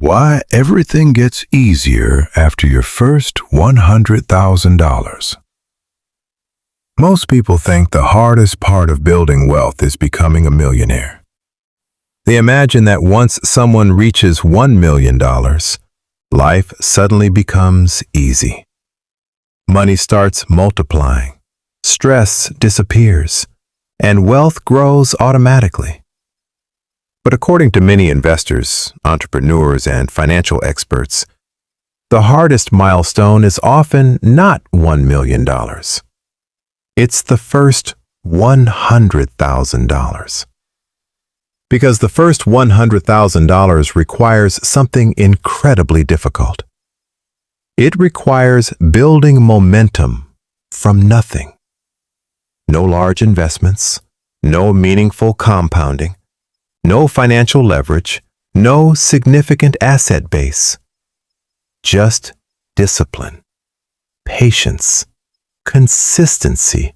Why everything gets easier after your first $100,000. Most people think the hardest part of building wealth is becoming a millionaire. They imagine that once someone reaches $1 million, life suddenly becomes easy. Money starts multiplying, stress disappears, and wealth grows automatically. But according to many investors, entrepreneurs, and financial experts, the hardest milestone is often not $1 million. It's the first $100,000. Because the first $100,000 requires something incredibly difficult. It requires building momentum from nothing. No large investments, no meaningful compounding, no financial leverage, no significant asset base. Just discipline, patience, consistency,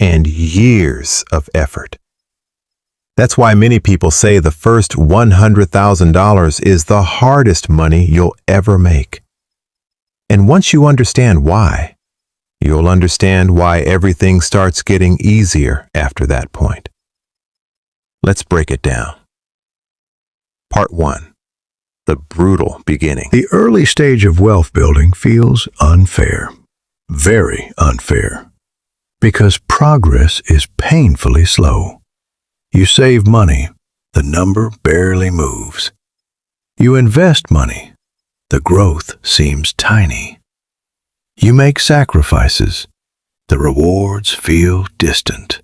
and years of effort. That's why many people say the first $100,000 is the hardest money you'll ever make. And once you understand why, you'll understand why everything starts getting easier after that point. Let's break it down. Part 1. The brutal beginning. The early stage of wealth building feels unfair, very unfair, because progress is painfully slow. You save money, the number barely moves. You invest money, the growth seems tiny. You make sacrifices, the rewards feel distant.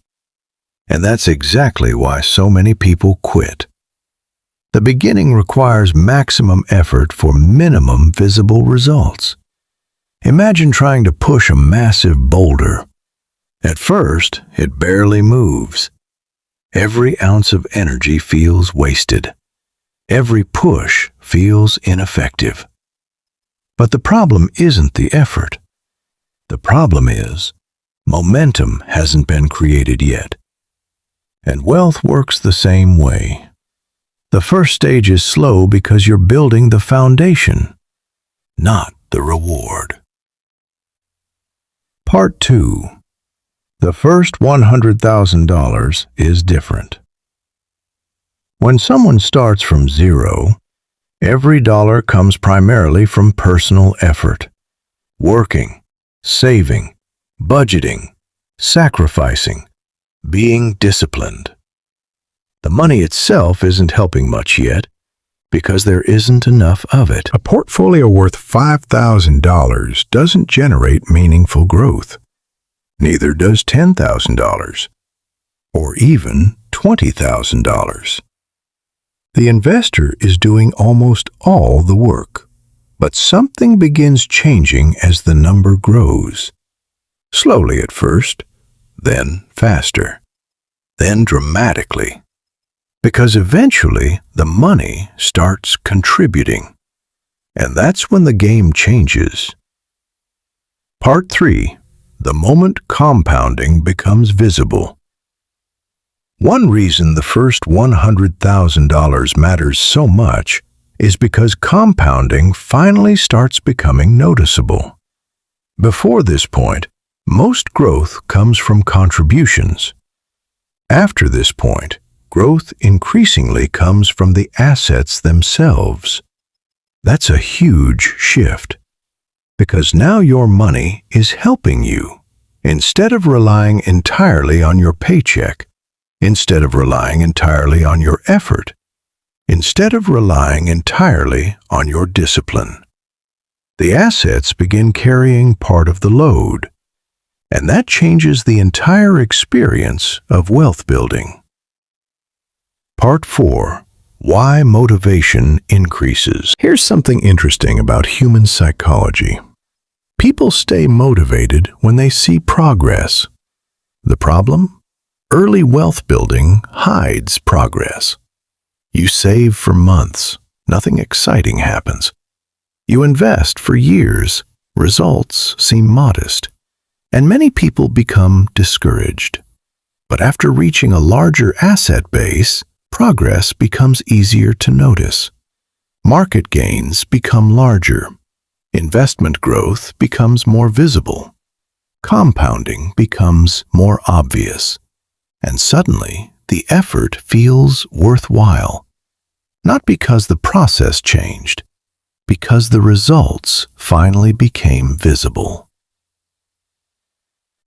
And that's exactly why so many people quit. The beginning requires maximum effort for minimum visible results. Imagine trying to push a massive boulder. At first, it barely moves. Every ounce of energy feels wasted. Every push feels ineffective. But the problem isn't the effort. The problem is, momentum hasn't been created yet. And wealth works the same way. The first stage is slow because you're building the foundation, not the reward. Part 2. The first $100,000 is different. When someone starts from zero, every dollar comes primarily from personal effort. Working, saving, budgeting, sacrificing, being disciplined. The money itself isn't helping much yet because there isn't enough of it. A portfolio worth $5,000 doesn't generate meaningful growth. Neither does $10,000 or even $20,000. The investor is doing almost all the work, but something begins changing as the number grows. Slowly at first, then faster, then dramatically, because eventually the money starts contributing, and that's when the game changes. Part 3. The moment compounding becomes visible. One reason the first $100,000 matters so much is because compounding finally starts becoming noticeable. Before this point, most growth comes from contributions. After this point, growth increasingly comes from the assets themselves. That's a huge shift, because now your money is helping you, instead of relying entirely on your paycheck, instead of relying entirely on your effort, instead of relying entirely on your discipline. The assets begin carrying part of the load, and that changes the entire experience of wealth building. Part 4. Why motivation increases. Here's something interesting about human psychology. People stay motivated when they see progress. The problem? Early wealth building hides progress. You save for months, nothing exciting happens. You invest for years, results seem modest, and many people become discouraged. But after reaching a larger asset base, progress becomes easier to notice. Market gains become larger. Investment growth becomes more visible. Compounding becomes more obvious. And suddenly, the effort feels worthwhile. Not because the process changed, because the results finally became visible.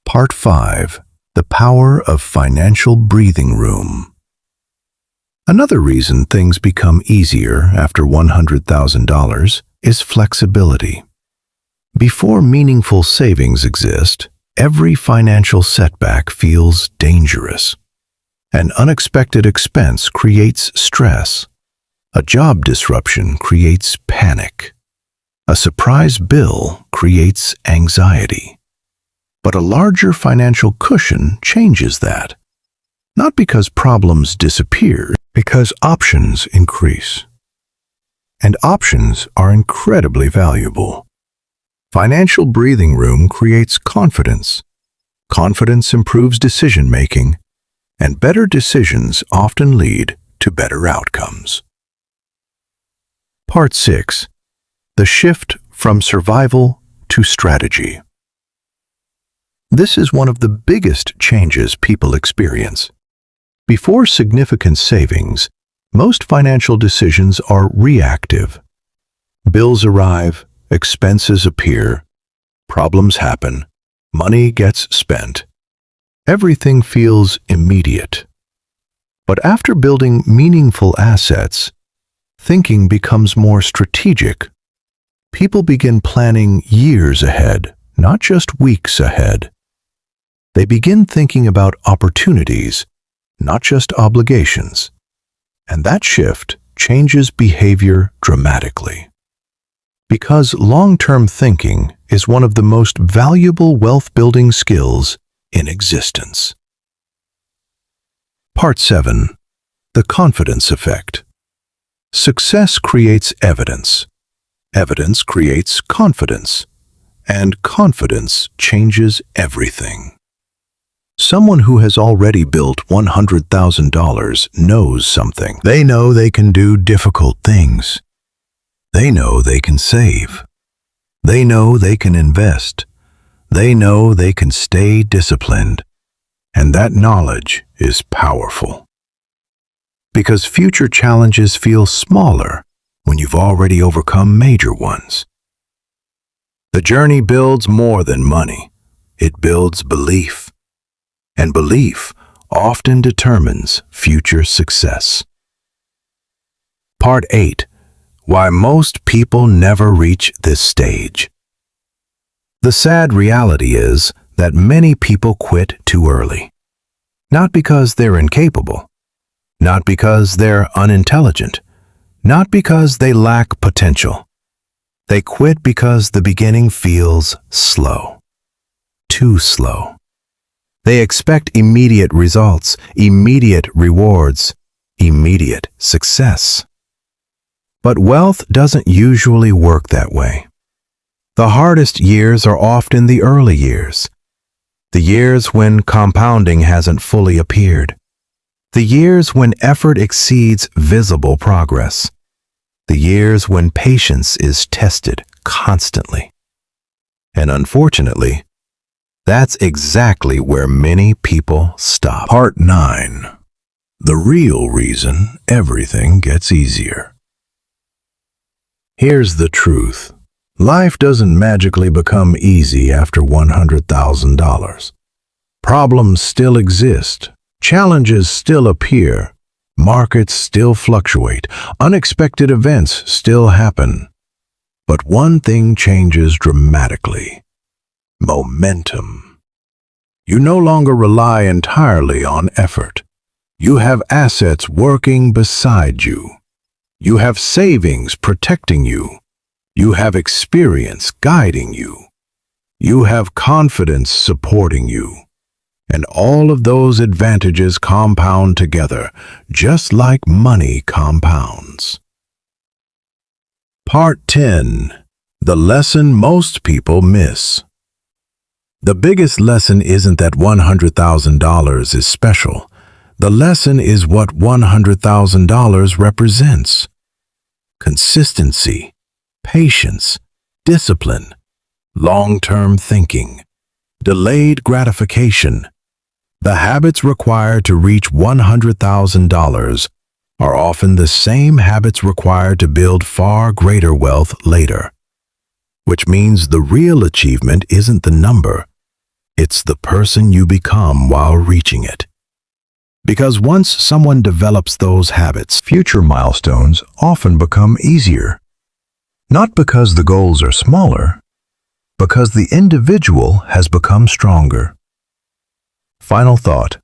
Part 5. The Power of Financial Breathing Room. Another reason things become easier after $100,000 is flexibility. Before meaningful savings exist, every financial setback feels dangerous. An unexpected expense creates stress. A job disruption creates panic. A surprise bill creates anxiety. But a larger financial cushion changes that. Not because problems disappear, because options increase. And options are incredibly valuable. Financial breathing room creates confidence. Confidence improves decision-making, and better decisions often lead to better outcomes. Part 6. The Shift from Survival to Strategy. This is one of the biggest changes people experience. Before significant savings, most financial decisions are reactive. Bills arrive, expenses appear, problems happen, money gets spent. Everything feels immediate. But after building meaningful assets, thinking becomes more strategic. People begin planning years ahead, not just weeks ahead. They begin thinking about opportunities, not just obligations. And that shift changes behavior dramatically. Because long-term thinking is one of the most valuable wealth-building skills in existence. Part 7. The Confidence Effect. Success creates evidence. Evidence creates confidence. And confidence changes everything. Someone who has already built $100,000 knows something. They know they can do difficult things. They know they can save. They know they can invest. They know they can stay disciplined. And that knowledge is powerful. Because future challenges feel smaller when you've already overcome major ones. The journey builds more than money. It builds belief. And belief often determines future success. Part 8. Why most people never reach this stage. The sad reality is that many people quit too early. Not because they're incapable. Not because they're unintelligent. Not because they lack potential. They quit because the beginning feels slow. Too slow. They expect immediate results, immediate rewards, immediate success. But wealth doesn't usually work that way. The hardest years are often the early years. The years when compounding hasn't fully appeared. The years when effort exceeds visible progress. The years when patience is tested constantly. And unfortunately, that's exactly where many people stop. Part 9. The real reason everything gets easier. Here's the truth. Life doesn't magically become easy after $100,000. Problems still exist. Challenges still appear. Markets still fluctuate. Unexpected events still happen. But one thing changes dramatically. Momentum. You no longer rely entirely on effort. You have assets working beside you. You have savings protecting you. You have experience guiding you. You have confidence supporting you. And all of those advantages compound together, just like money compounds. Part 10. The lesson most people miss. The biggest lesson isn't that $100,000 is special. The lesson is what $100,000 represents. consistency, patience, discipline, long-term thinking, delayed gratification. The habits required to reach $100,000 are often the same habits required to build far greater wealth later. Which means the real achievement isn't the number, it's the person you become while reaching it. Because once someone develops those habits, Future milestones often become easier. Not because the goals are smaller, because the individual has become stronger. Final thought.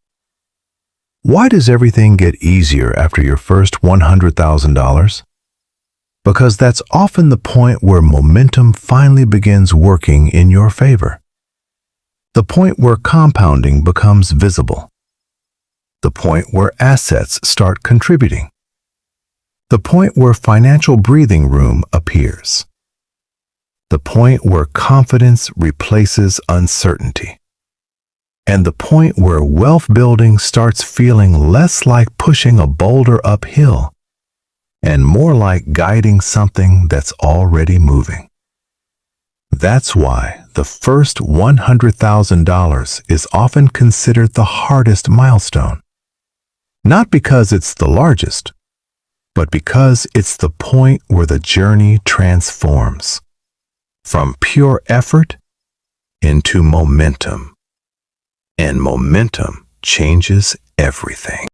Why does everything get easier after your first $100,000? Because that's often the point where momentum finally begins working in your favor. The point where compounding becomes visible. The point where assets start contributing. The point where financial breathing room appears. The point where confidence replaces uncertainty. And the point where wealth building starts feeling less like pushing a boulder uphill and more like guiding something that's already moving. That's why the first $100,000 is often considered the hardest milestone. Not because it's the largest, but because it's the point where the journey transforms from pure effort into momentum. And momentum changes everything.